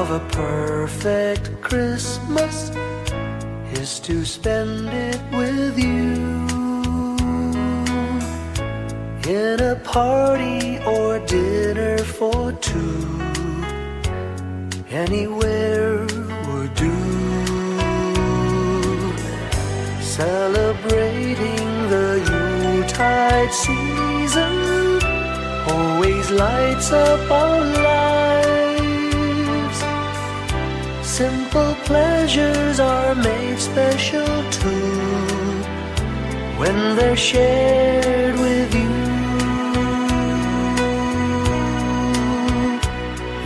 of a perfect Christmas is to spend it with you, in a party or dinner for two. Anywhere would do. Celebrating the Yuletide season always lights up our lives. Simple pleasures are made special too when they're shared with you.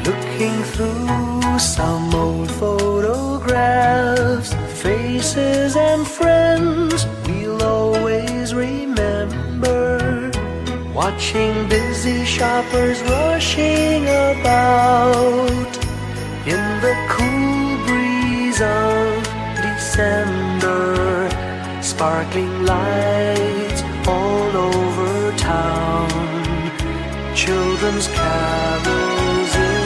Looking through some old photographs, faces and friends we'll always remember. Watching busy shoppers rushing about in the cool breeze of December. Sparkling lights all over town, children's carols in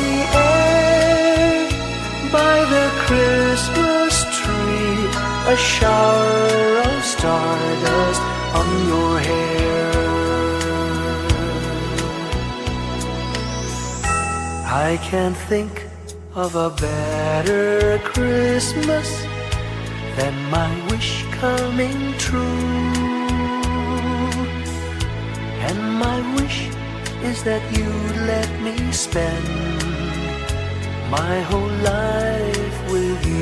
the air. By the Christmas tree, a shower of stardust on your hair. I can't think of a better Christmas than my wish coming true. And my wish is that you'd let me spend my whole life with you.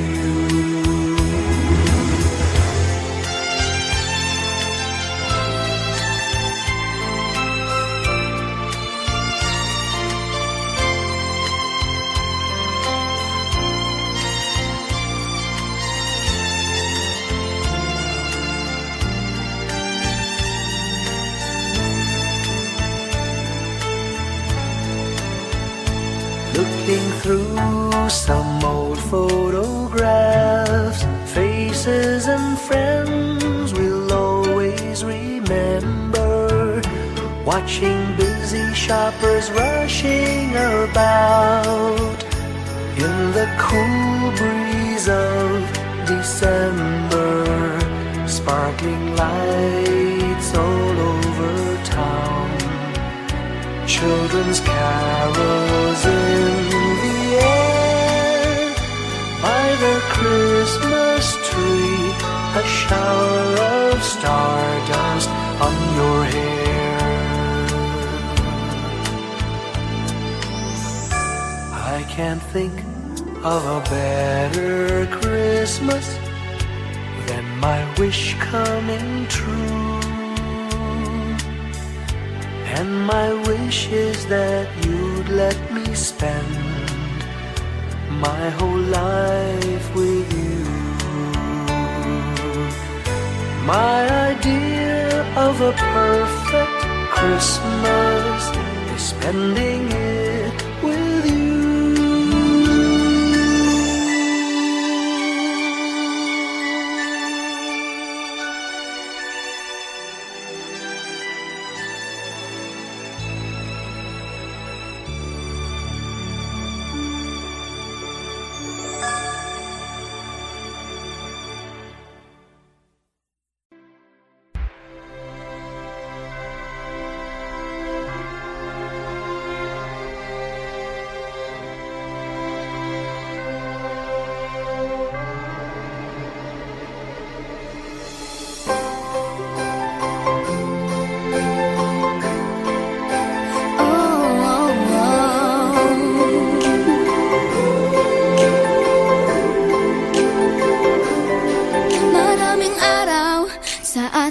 Looking through some old photographs, faces and friends we'll always remember. Watching busy shoppers rushing about in the cool breeze of December. Sparkling lights all over town, children's carols in the air. By the Christmas tree, a shower of stardust on your hair. I can't think of a better Christmas than my wish coming true. And my wish is that you'd let me spend my whole life with you. My idea of a perfect Christmas is spending it with you.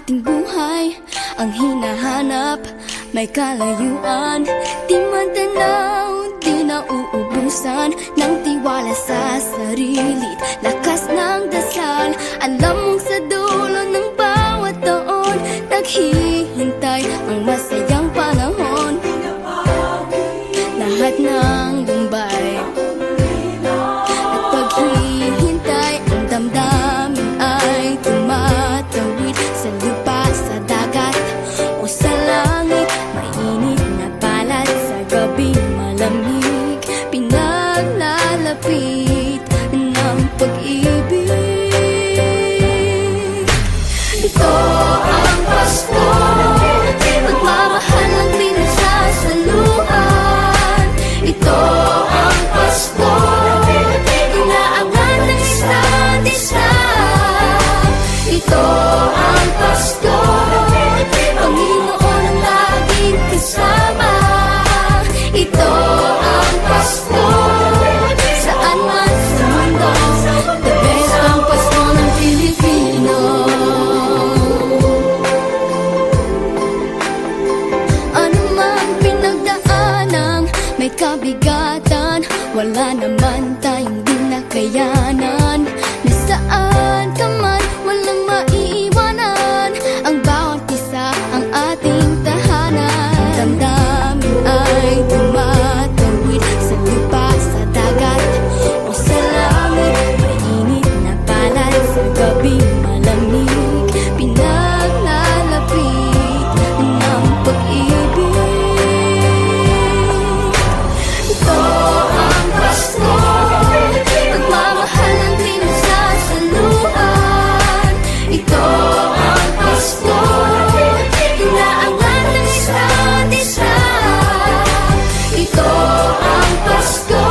ating buhay ang hinahanap, may kalayuan, di matanaw, di nauubusan ng tiwala sa sarili't lakas ng dasal. Alam mong sa dulo ng bawat taon, naghihintay ang masayang panahon. Lahat ng lumbay at paghihintay, ang damdamin ay tumatawid sa lupa, sa dagat o sa langit. Mainit na balat sa gabing malamig, pinaglalagay may kabigatan, wala naman tayong di nakayanan. Nasaan ka man, walang maiiwanan, ang bawat isa ang ating tahanan. Damdamin ay tumatawid sa lupa, sa dagat o sa langit. Mainit na palad sa gabi malamig, pinaglalapit ng pag-ibig. Ito ang Pasko, pagmamahal ng pinagsasaluhan. Ito ang Pasko, inaangan ng isa't isa. Ito ang Pasko,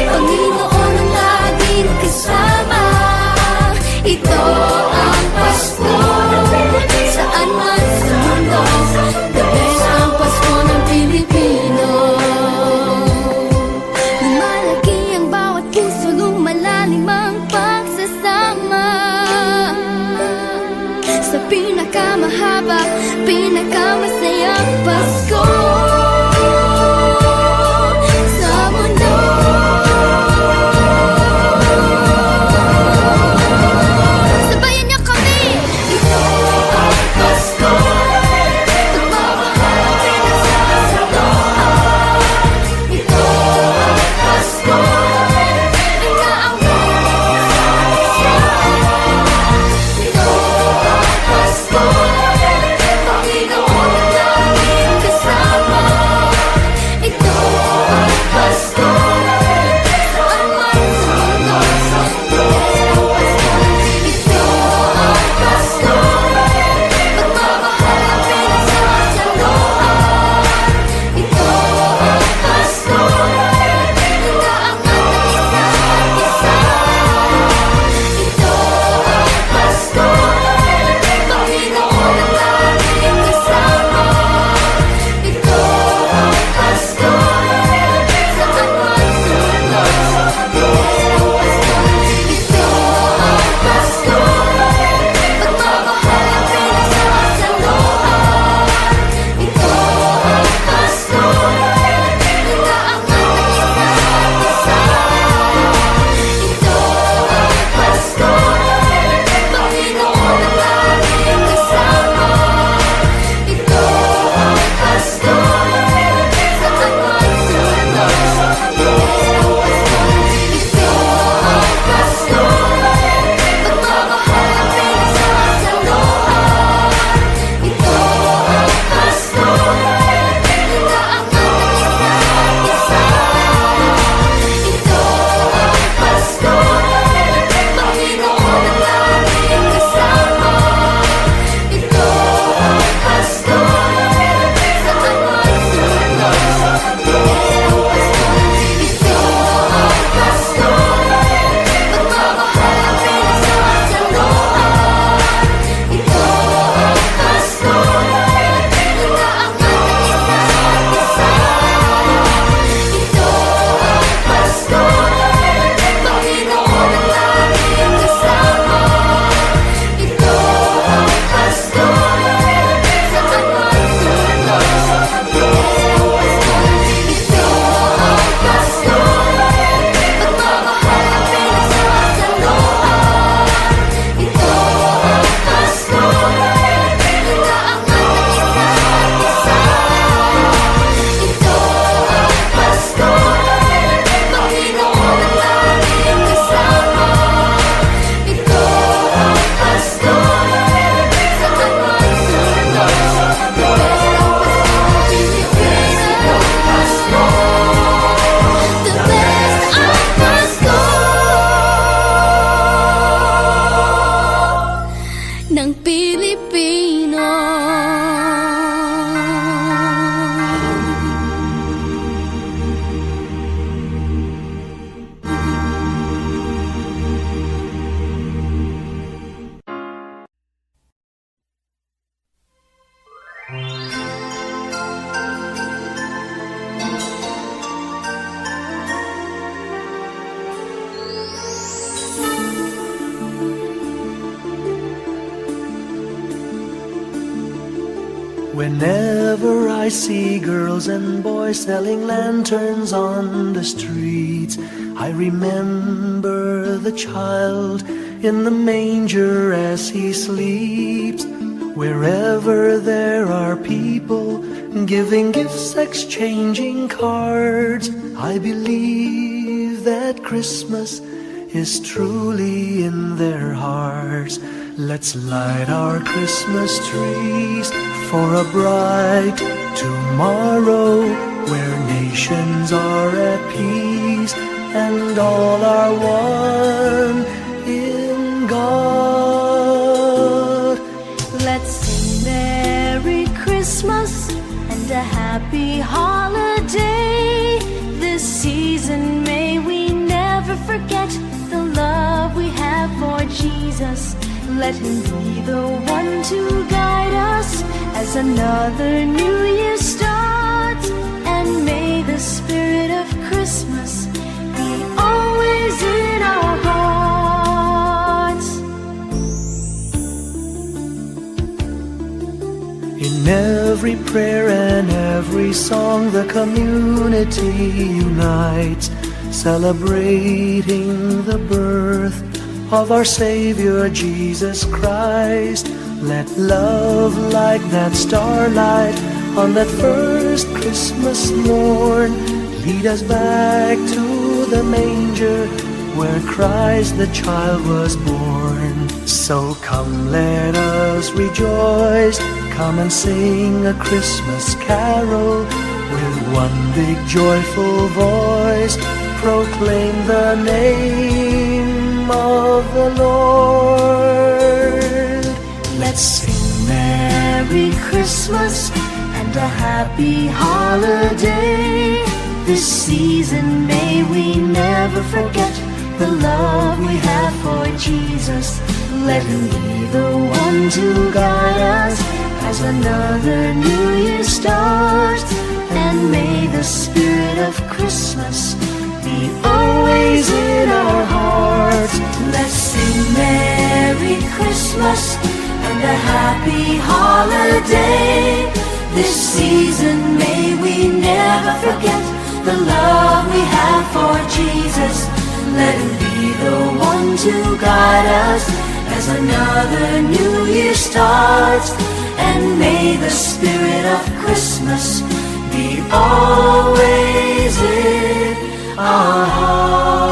Panginoon ang laging kasama. Ito ang Pasko, saan man sa mundo, the best ang Pasko ng Pilipino. Lumalaki ang bawat puso, lumalalim ang pagsasama. Sa pinakamahaba, pinakamasayang Pasko sa mundo. Sabayan niyo kami! Ito ang Pasko, pagmamahal ang pinagsasaluhan. Ito ang Pasko, inaangat ng isa't isa. Ito ang Pasko, Panginoon ang laging kasama. Whenever I see girls and boys selling lanterns on the streets, I remember the child in the manger as he sleeps. Wherever there are people giving gifts, exchanging cards, I believe that Christmas is truly in their hearts. Let's light our Christmas trees for a bright tomorrow, where nations are at peace and all are one in God. Let's sing Merry Christmas and a happy holiday. This season may we never forget the love we have for Jesus. Let him be the one to guide us as another new year starts. And may the spirit of Christmas be always in our hearts. In every prayer and every song, the community unites, celebrating the birth of our Savior Jesus Christ. Let love like that starlight on that first Christmas morn lead us back to the manger where Christ the child was born. So come, let us rejoice, come and sing a Christmas carol with one big joyful voice. Proclaim the name of the Lord. Let's sing Merry Christmas and a happy holiday. This season may we never forget the love we have for Jesus. Let him be the one to guide us as another new year starts. And may the spirit of Christmas be always in our hearts. Let's sing Merry Christmas and a happy holiday. This season may we never forget the love we have for Jesus. Let him be the one to guide us as another new year starts. And may the spirit of Christmas be always in our hearts.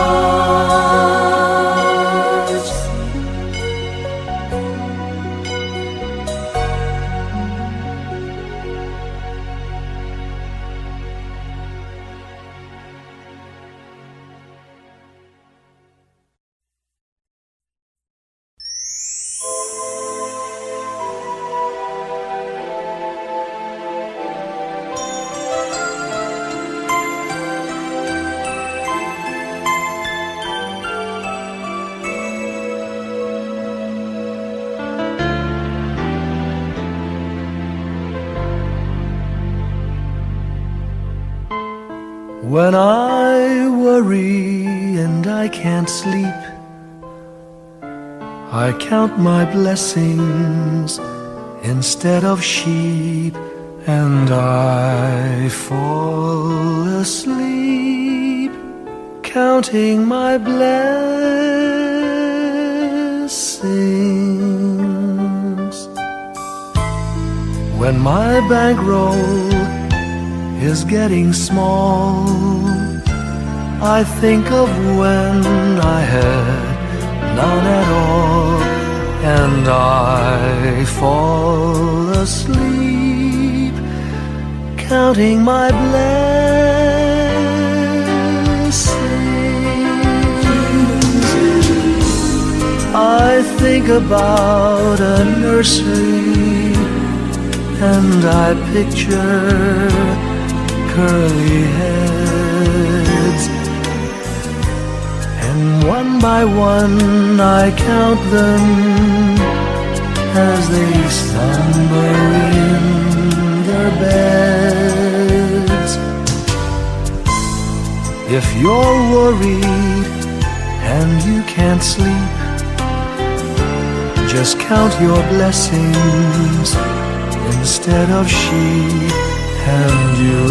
When I worry and I can't sleep, I count my blessings instead of sheep, and I fall asleep counting my blessings. When my bankroll is getting small, I think of when I had none at all, and I fall asleep counting my blessings. I think about a nursery, and I picture curly heads, and one by one I count them as they slumber in their beds. If you're worried and you can't sleep, just count your blessings instead of sheep, and you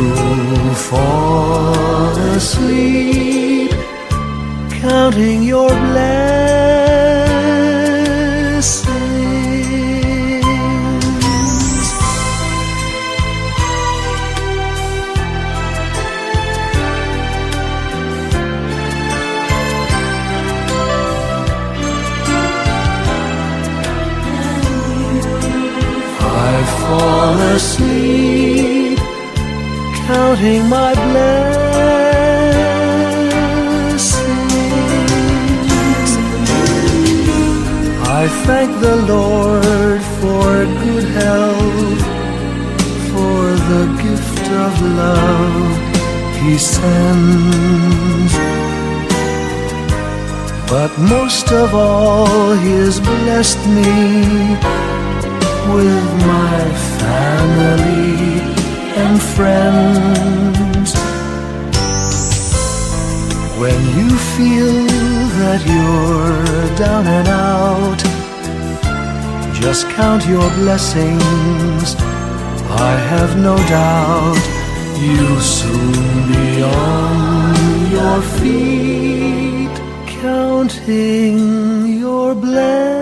fall asleep, counting your blessings. I fall asleep, counting my blessings. I thank the Lord for good health, for the gift of love He sends. But most of all, He has blessed me with my family and friends. When you feel that you're down and out, just count your blessings. I have no doubt you'll soon be on your feet, counting your blessings.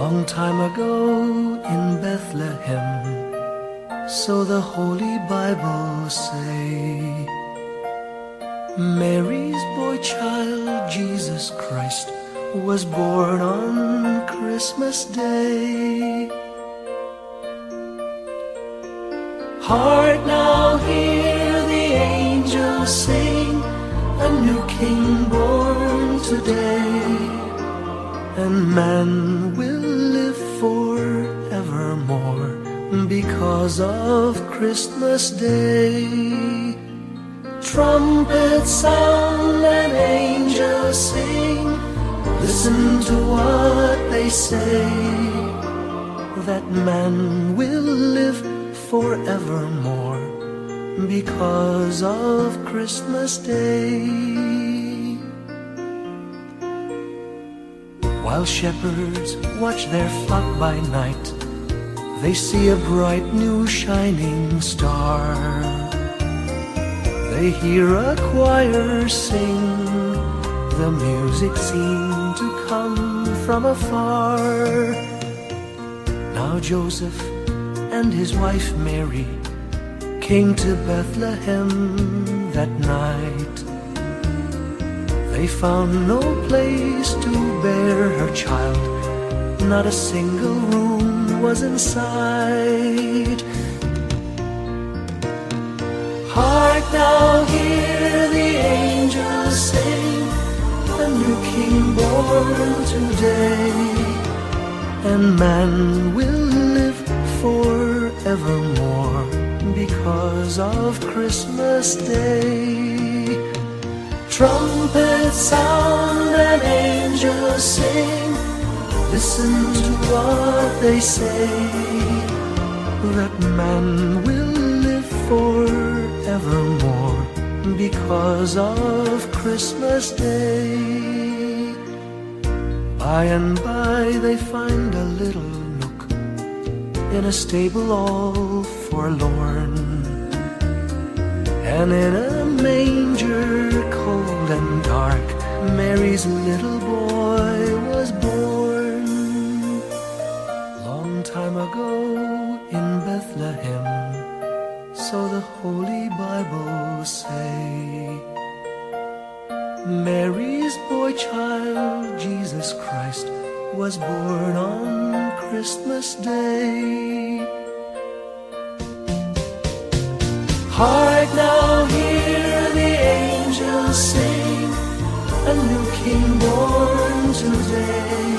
Long time ago in Bethlehem, so the Holy Bible say, Mary's boy child, Jesus Christ, was born on Christmas Day. Hark now, hear the angels sing, a new king born today, and man will live forevermore because of Christmas Day. Trumpets sound and angels sing, listen to what they say, that man will live forevermore because of Christmas Day. While shepherds watch their flock by night, they see a bright new shining star. They hear a choir sing, the music seemed to come from afar. Now Joseph and his wife Mary came to Bethlehem that night. They found no place to bear her child, not a single room was in sight. Hark now, hear the angels sing, a new king born today, and man will live forevermore because of Christmas Day. Trumpets sound and angels sing, listen to what they say, that man will live forevermore because of Christmas Day. By and by they find a little nook in a stable all forlorn, and in a manger cold and dark, Mary's little boy was born. Long time ago in Bethlehem, so the Holy Bible say, Mary's boy child, Jesus Christ, was born on Christmas Day. Hark now, hear the angels sing, a new king born today,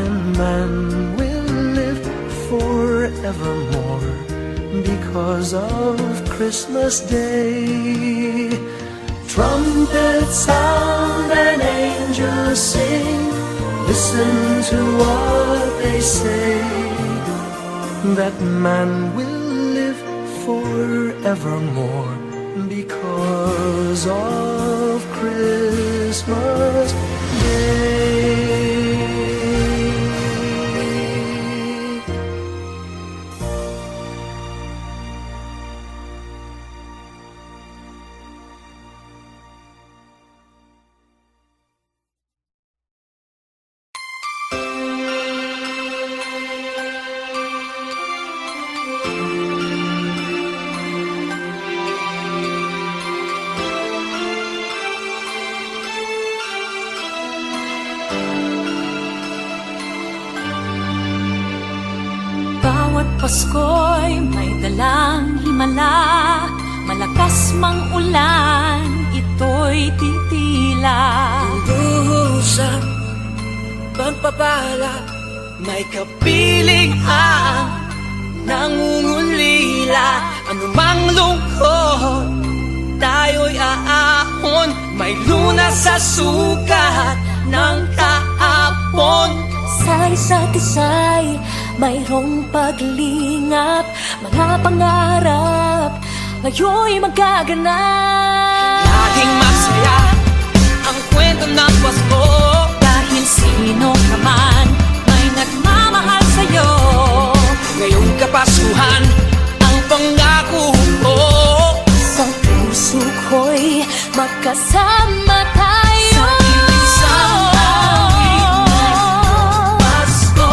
and man will live forevermore because of Christmas Day. Trumpets sound and angels sing, listen to what they say, that man will live forevermore because of Christmas Day. Pasko'y may dalang himala, malakas mang ulan, ito'y titila. Luhusang pagpapala, may kapiling ang nangungulila. Anumang lungkot, tayo'y aahon, may lunas sa sukat ng kahapon. Sa isa't isa'y mayroong paglingap, mga pangarap ngayon'y magaganap. Laging masaya ang kwento ng Pasko, Dahil sino ka man may nagmamahal sa'yo. ngayong Kapaskuhan ang pangako ko. Sa puso ko'y magkasama tayo. Sa ilisang langit ngayong Pasko,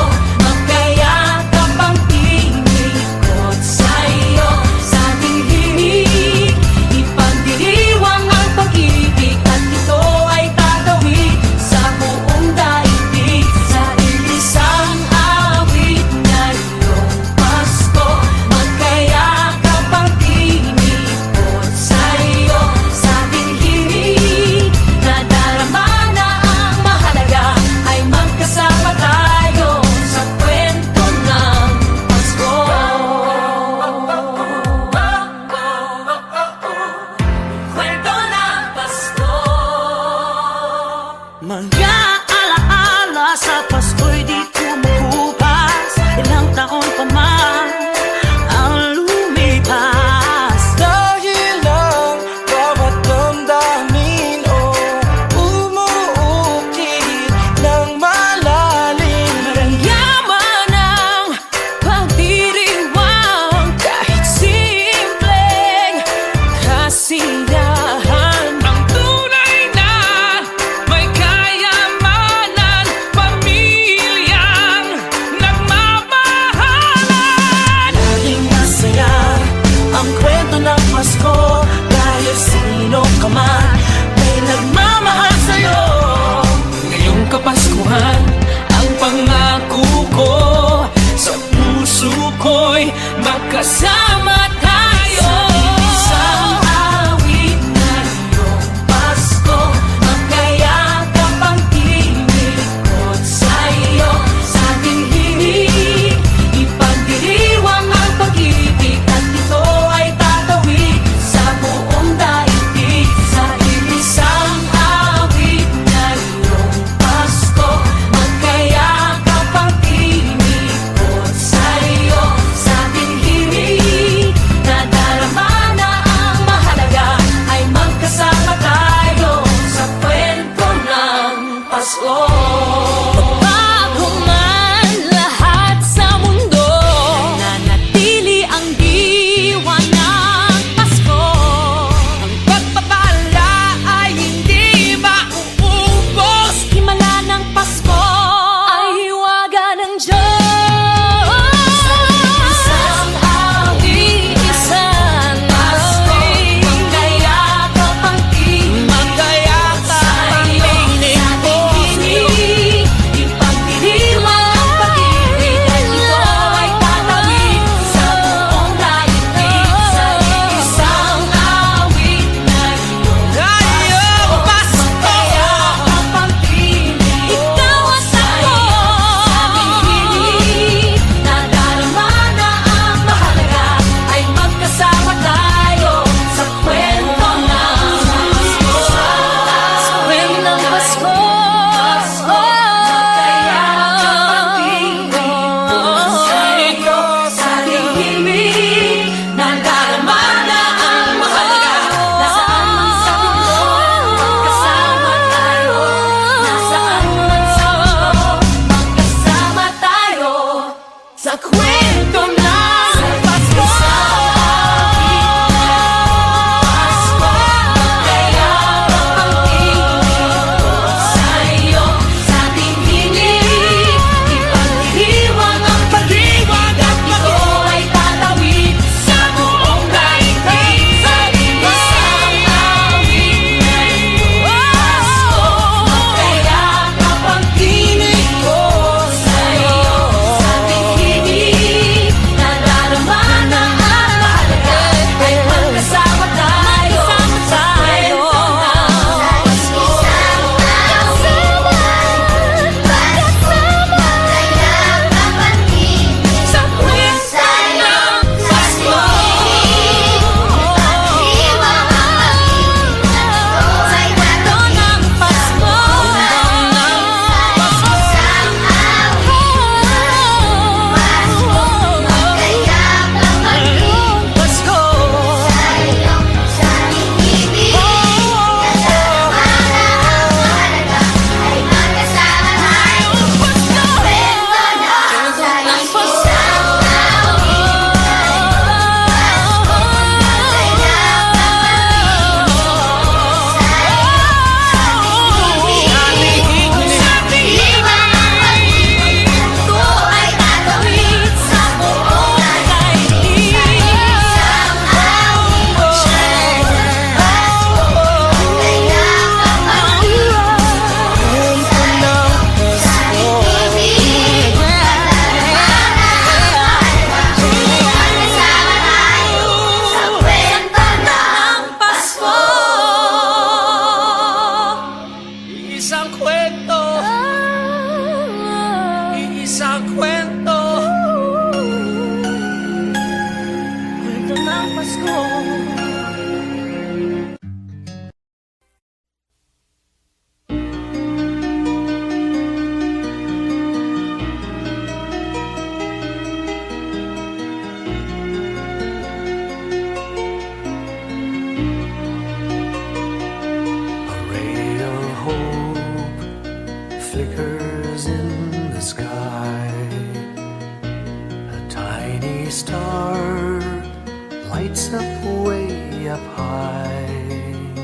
light.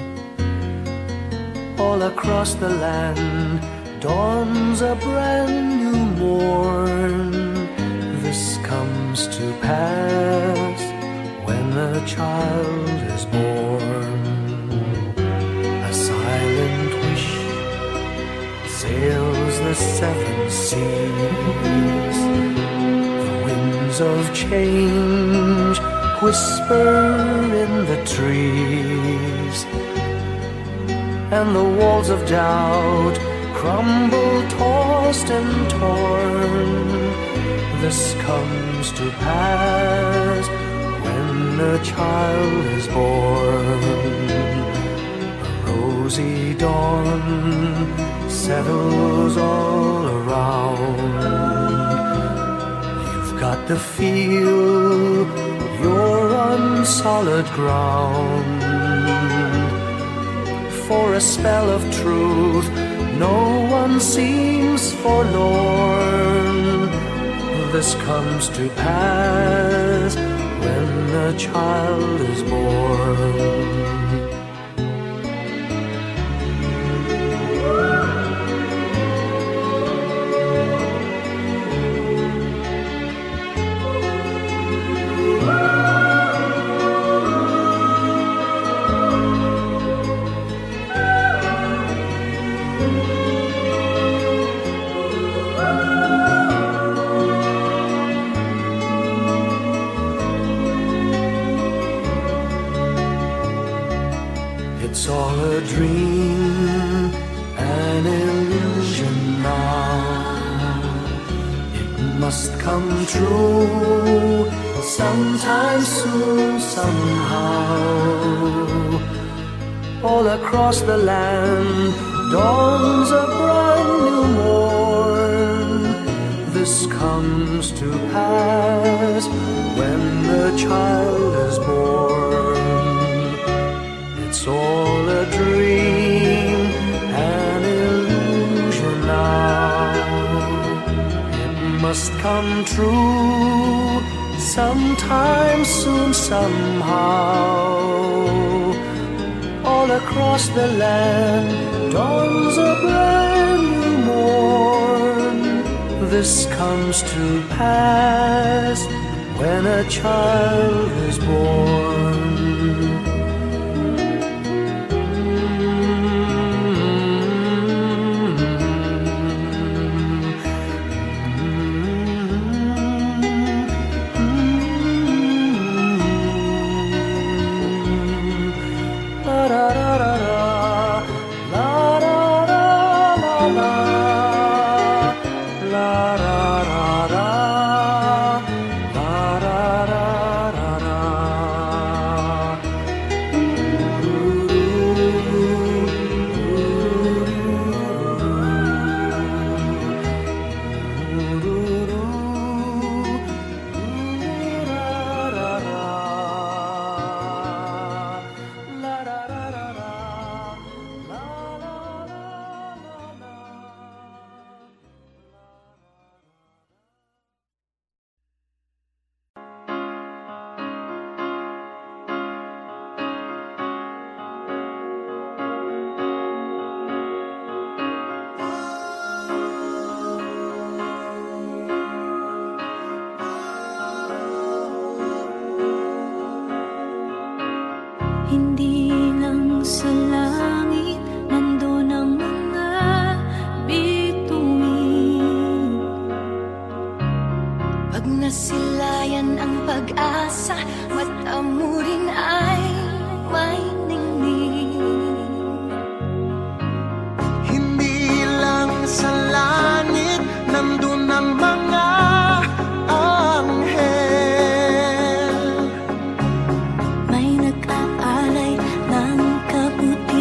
All across the land dawns a brand new morn. This comes to pass when a child is born. A silent wish sails the seven seas. The winds of change whisper in the trees, and the walls of doubt crumble, tossed and torn. This comes to pass when a child is born. A rosy dawn settles all around. You've got to feel you're on solid ground. For a spell of truth, no one seems forlorn. This comes to pass when a child is born. It's all a dream, an illusion now. It must come true sometime soon, somehow. All across the land dawns a brand new morn. This comes to pass when the child is born. It's all a dream, an illusion now. It must come true sometime soon, somehow. All across the land dawns a brand new morn. This comes to pass when a child is born. Hindi lang sa langit nandun ang mga bituin. Pag nasilayan ang pag-asa, mata mo rin ay may ningning. Hindi lang sa langit nandun ang mga anghel. May nag-aalay ng kabuti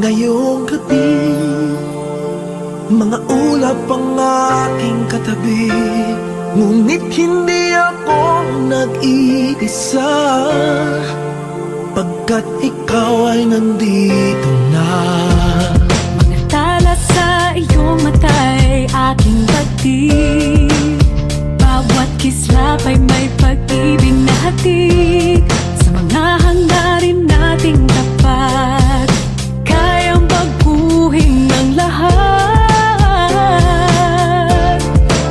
ngayong gabi. Mga ulap ang aking katabi, ngunit hindi ako nag-iisa, pagkat ikaw ay nandito na. Mga tala sa iyong mata'y aking batid, bawat kislap ay may pag-ibig na hatid. Sa mga hangarin nating tapat, kayang baguhin ng lahat.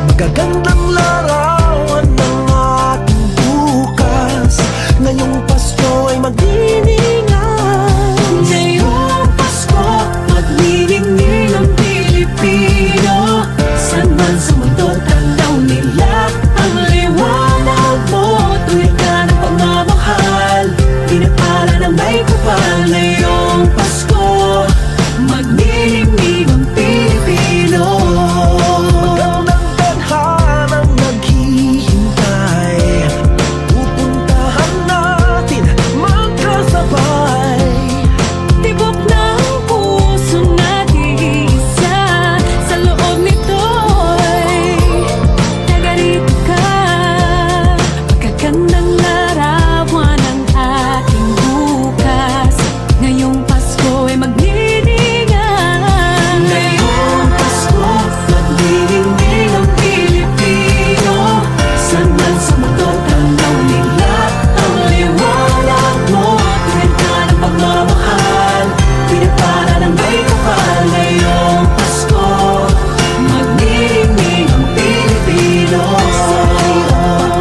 Magagandang larawan ng ating bukas, ngayong Pasko ay magdiningan. Ngayong Pasko, magniningning ang Pilipino. Saan man sa mundo, tanaw nila ang liwanag mo. Tuwid ka ng pagmamahal, pinapala ng may kapal. Ngayong Pasko, magniningning ang Pilipino. Magandang tadhanang naghihintay, pupuntahan natin magkasabay. Tibok ng pusong nag-iisa, sa loob nito'y nagarito ka. Magagandang larawan ng ating bukas, ngayong Pasko ay magniningan. Ngayong Pasko, magniningning ang Pilipino. Saan man sa mundo, tanaw nila ang liwanag mo. Tuwid ka ng pagmamahal, pinapala ng may kapal. Ngayong Pasko, magniningning ang Pilipino.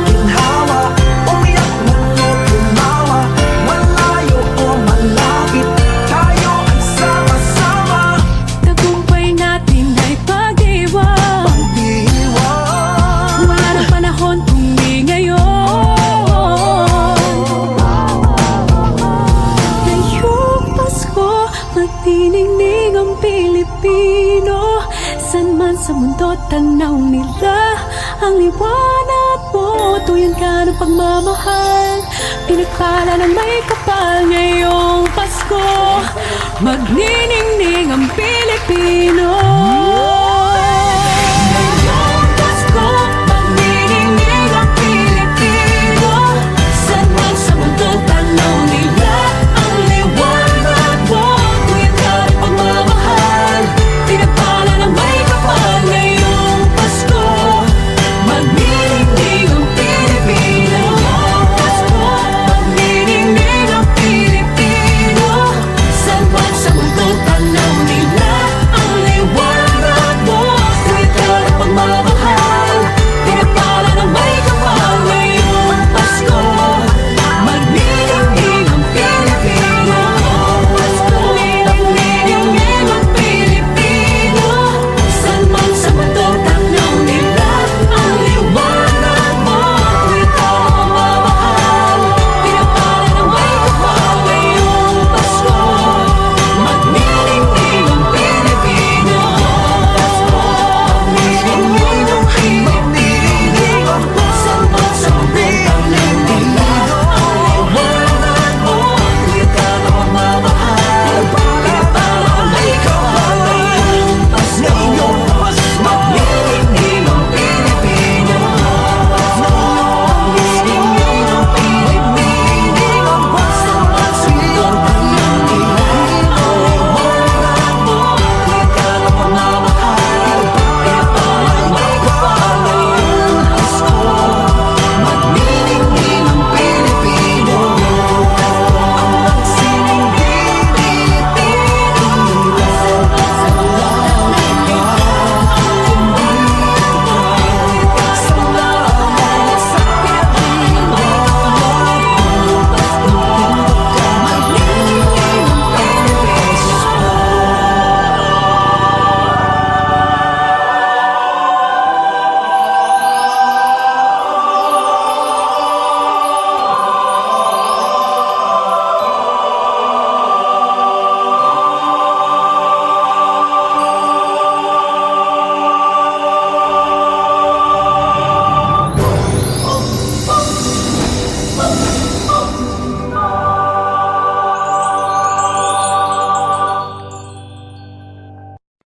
Ginhawa, umiyak man o tumawa, malayo o malapit, tayo ay sama-sama. Tagumpay natin ay pag-iwan, Pag-iwan, wala na panahon kung di ngayon. Ngayong Pasko, magniningning ang Pilipino. Saan man sa mundo, tanaw nila ang liwanag mo. Tuyan ka ng pagmamahal, pinagpala ng may kapal. Ngayong Pasko, magniningning ang Pilipino.